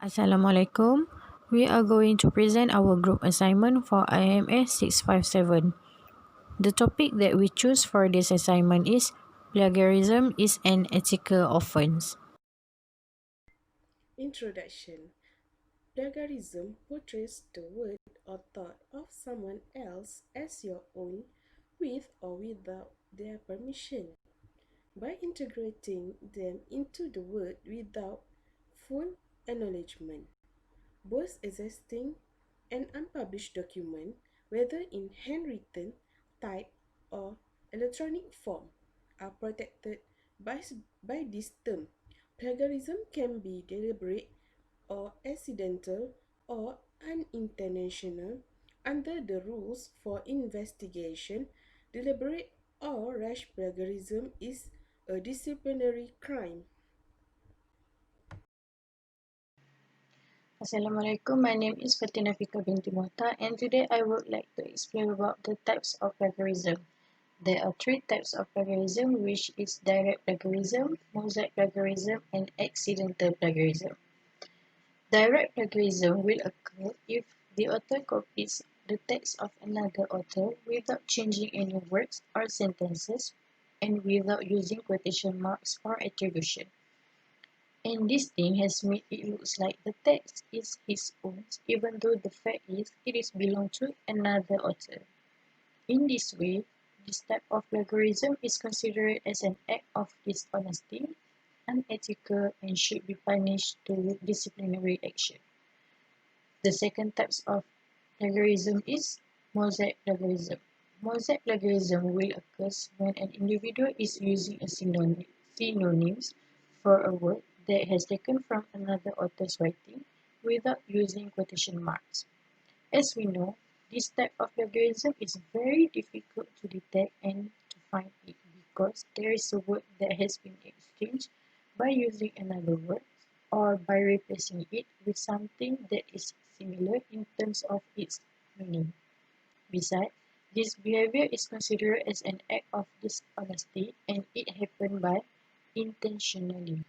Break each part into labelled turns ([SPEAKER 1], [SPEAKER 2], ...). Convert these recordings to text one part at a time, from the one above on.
[SPEAKER 1] Assalamualaikum. We are going to present our group assignment for IMS657. The topic that we choose for this assignment is plagiarism is an ethical offense.
[SPEAKER 2] Introduction. Plagiarism portrays the word or thought of someone else as your own with or without their permission. By integrating them into the word without full acknowledgement, both existing and unpublished documents, whether in handwritten, typed, or electronic form, are protected by, by this term. Plagiarism can be deliberate or accidental or unintentional under the rules for investigation. Deliberate or rash plagiarism is a disciplinary crime.
[SPEAKER 1] Assalamualaikum. My name is Fathin Afiqah binti Mokhtar, and today I would like to explain about the types of plagiarism. There are three types of plagiarism, which is direct plagiarism, mosaic plagiarism, and accidental plagiarism. Direct plagiarism will occur if the author copies the text of another author without changing any words or sentences and without using quotation marks or attribution. And this thing has made it look like the text is his own, even though the fact is it is belong to another author. In this way, this type of plagiarism is considered as an act of dishonesty, unethical, and should be punished through disciplinary action. The second type of plagiarism is mosaic plagiarism. Mosaic plagiarism will occur when an individual is using a synonyms for a word that has taken from another author's writing without using quotation marks. As we know, this type of plagiarism is very difficult to detect and to find it because there is a word that has been exchanged by using another word or by replacing it with something that is similar in terms of its meaning. Besides, this behavior is considered as an act of dishonesty and it happened by intentionally.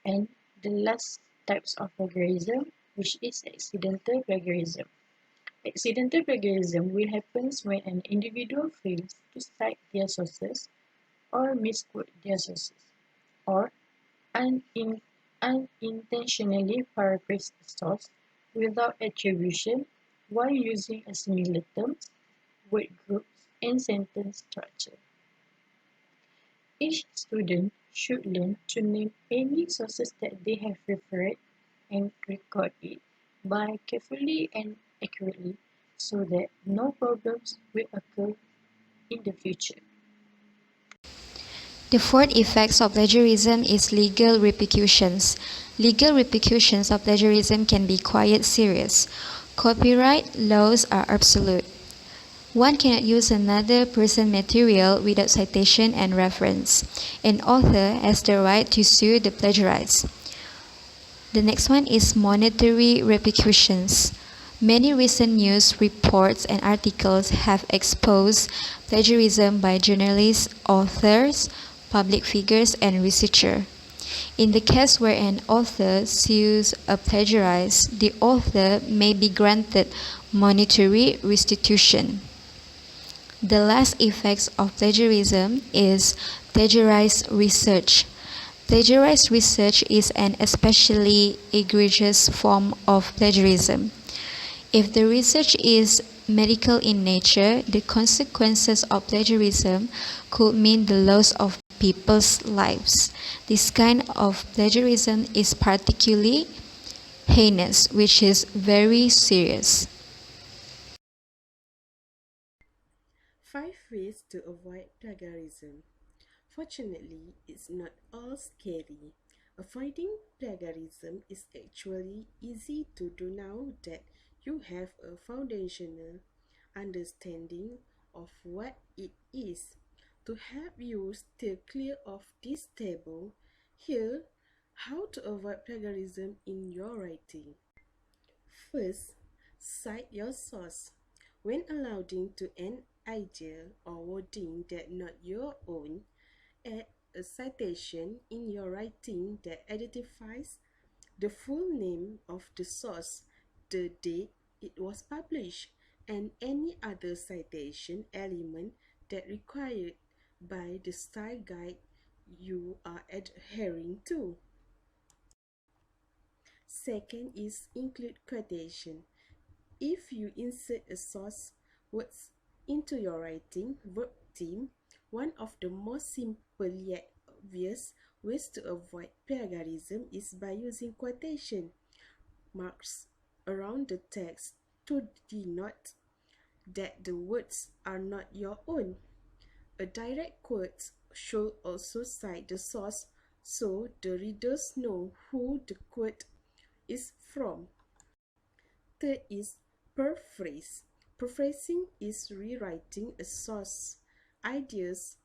[SPEAKER 1] And the last types of plagiarism, which is accidental plagiarism. Accidental plagiarism will happen when an individual fails to cite their sources or misquote their sources, or unintentionally paraphrase a source without attribution while using a similar terms, word groups, and sentence structure. Each student should learn to name any sources that they have referred and record it by carefully and accurately so that no problems will occur in the future.
[SPEAKER 3] The fourth effects of plagiarism is legal repercussions. Legal repercussions of plagiarism can be quite serious. Copyright laws are absolute. One cannot use another person's material without citation and reference. An author has the right to sue the plagiarist. The next one is monetary repercussions. Many recent news reports and articles have exposed plagiarism by journalists, authors, public figures, and researchers. In the case where an author sues a plagiarist, the author may be granted monetary restitution. The last effects of plagiarism is plagiarized research. Plagiarized research is an especially egregious form of plagiarism. If the research is medical in nature, the consequences of plagiarism could mean the loss of people's lives. This kind of plagiarism is particularly heinous, which is very serious.
[SPEAKER 2] 5 ways to avoid plagiarism. Fortunately, it's not all scary. Avoiding plagiarism is actually easy to do now that you have a foundational understanding of what it is. To help you steer clear of this table, here how to avoid plagiarism in your writing. First, cite your source. When alluding to an idea or wording that not your own, add a citation in your writing that identifies the full name of the source, the date it was published, and any other citation element that required by the style guide you are adhering to. Second is include quotation. If you insert a source words into your writing verb theme, one of the most simple yet obvious ways to avoid plagiarism is by using quotation marks around the text to denote that the words are not your own. A direct quote should also cite the source so the readers know who the quote is from. Third is paraphrase. Paraphrasing is rewriting a source, ideas,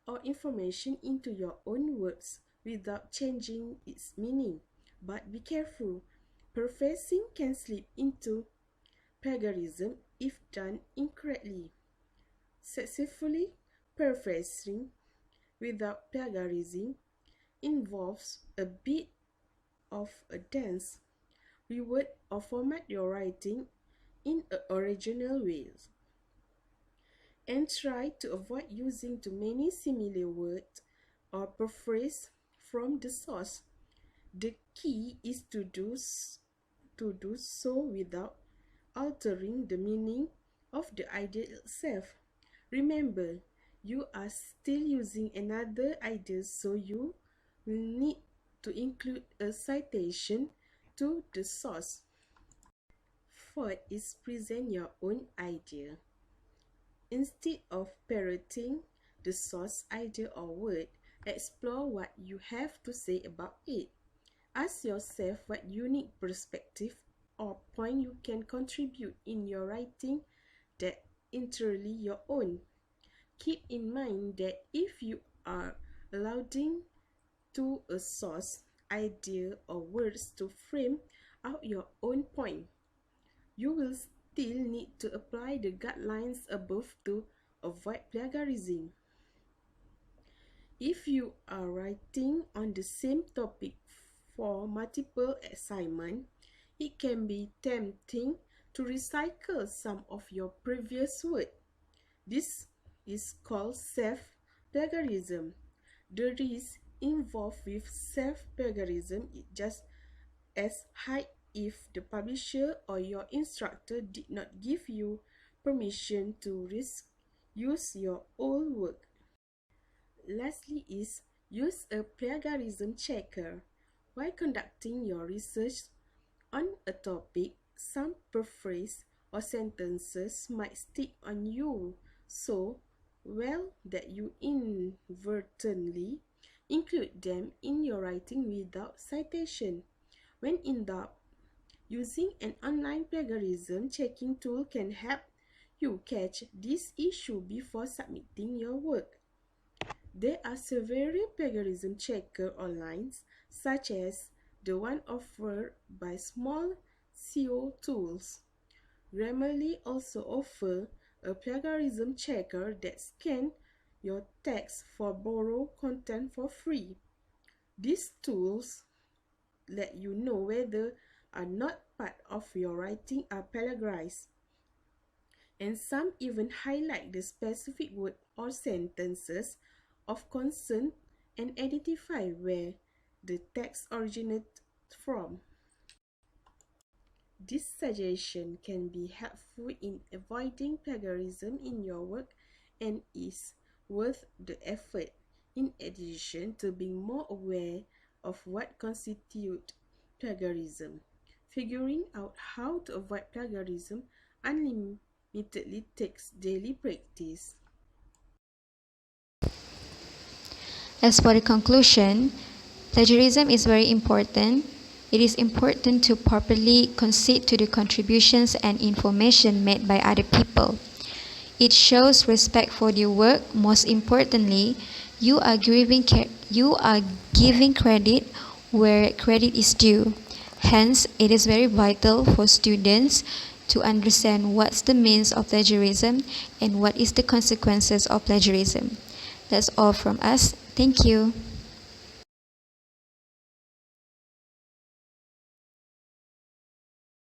[SPEAKER 2] or information into your own words without changing its meaning. But be careful, paraphrasing can slip into plagiarism if done incorrectly. Successfully paraphrasing without plagiarism involves a bit of a dance. Reword or format your writing in an original way, and try to avoid using too many similar words or paraphrase from the source. The key is to do so without altering the meaning of the idea itself. Remember, you are still using another idea, so you will need to include a citation to the source. Fourth is present your own idea. Instead of parroting the source idea or word, explore what you have to say about it. Ask yourself what unique perspective or point you can contribute in your writing that entirely your own. Keep in mind that if you are allowing to a source, idea, or words to frame out your own point, you will still need to apply the guidelines above to avoid plagiarism. If you are writing on the same topic for multiple assignments, it can be tempting to recycle some of your previous work. This is called self-plagiarism. The risk involved with self-plagiarism is just as high if the publisher or your instructor did not give you permission to use your old work. Lastly is use a plagiarism checker. While conducting your research on a topic, some paraphrase or sentences might stick on you so well that you inadvertently include them in your writing without citation. When in doubt, using an online plagiarism checking tool can help you catch this issue before submitting your work. There are several plagiarism checkers online, such as the one offered by small SEO tools. Grammarly also offers a plagiarism checker that scans your text for borrowed content for free. These tools let you know whether or not part of your writing are plagiarized, and some even highlight the specific word or sentences of concern and identify where the text originated from. This suggestion can be helpful in avoiding plagiarism in your work and is worth the effort, in addition to being more aware of what constitutes plagiarism. Figuring out how to avoid plagiarism unlimitedly takes daily practice.
[SPEAKER 3] As for the conclusion, plagiarism is very important. It is important to properly concede to the contributions and information made by other people. It shows respect for their work. Most importantly, you are giving credit where credit is due. Hence, it is very vital for students to understand what's the means of plagiarism and what is the consequences of plagiarism. That's all from us. Thank you.